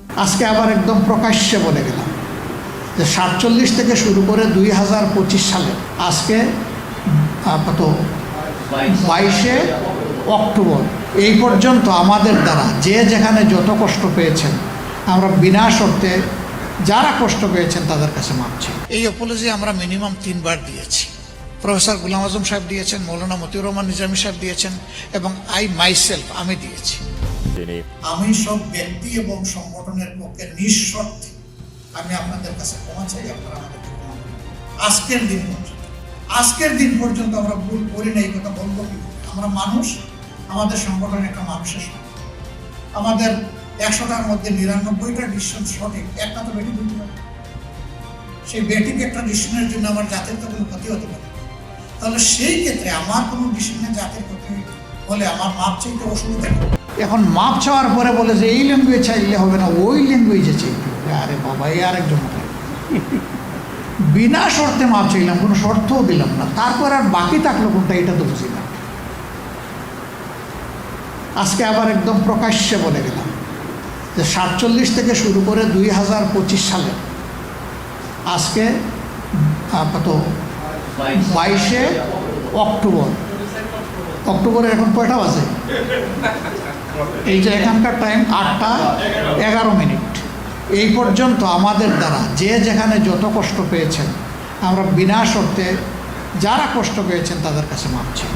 আজকে আবার একদম প্রকাশ্যে বলে গেলাম যে 47 থেকে শুরু করে 2025 সালে আজকে কত 22শে অক্টোবর এই পর্যন্ত আমাদের দ্বারা যে যেখানে যত কষ্ট পেয়েছেন আমরা বিনা শর্তে যারা কষ্ট পেয়েছেন তাদের কাছে মাপ চাই। এই অ্যাপোলজি আমরা মিনিমাম 3 বার দিয়েছি। প্রফেসর গোলাম আজম সাহেব দিয়েছেন, মৌলানা মতিউর রহমান নিজামী সাহেব দিয়েছেন এবং আমি দিয়েছি। আমি সব ব্যক্তি এবং সংগঠনের পক্ষে নিঃশর্তে আমি আপনাদের কাছে ক্ষমা চাই, আপনারা আমাদেরকে ক্ষমা করবেন। আজকের দিন পর্যন্ত আমরা ভুল করি না, এই কথা বলবো কি? আমরা মানুষ, আমাদের সংগঠন একটা মানুষের সংগঠন। আমাদের 100টার মধ্যে 99টা ডিসিশন সঠিক, একটা তো বেটি বলতে পারে। সেই বেটিকে একটা ডিসিশনের জন্য আমার জাতির তো কোনো ক্ষতি হতে পারে। তাহলে সেই ক্ষেত্রে আমার কোনো ডিসিশনে জাতির ক্ষতি হলে আমার মাপ চাইতে অসুবিধা নেই। এখন মাপ চাওয়ার পরে বলে যে এই ল্যাঙ্গুয়েজ চাইলে হবে না, ওই ল্যাঙ্গুয়েজে চাইতে হবে। আরে বাবা, এই আরেকজন বিনা শর্তে মাপ চাইলাম, কোনো শর্তও দিলাম না, তারপর আর বাকি থাকলো কোনটা এটা তো বুঝি না। আজকে আবার একদম প্রকাশ্যে বলে গেলাম যে 47 থেকে শুরু করে 2025 সালে আজকে কত 22শে অক্টোবরের এখন কয়টা বাজে? এই যে এখানকার টাইম 8:11। এই পর্যন্ত আমাদের দ্বারা যে যেখানে যত কষ্ট পেয়েছেন আমরা বিনা শর্তে যারা কষ্ট পেয়েছেন তাদের কাছে মাপ চাই।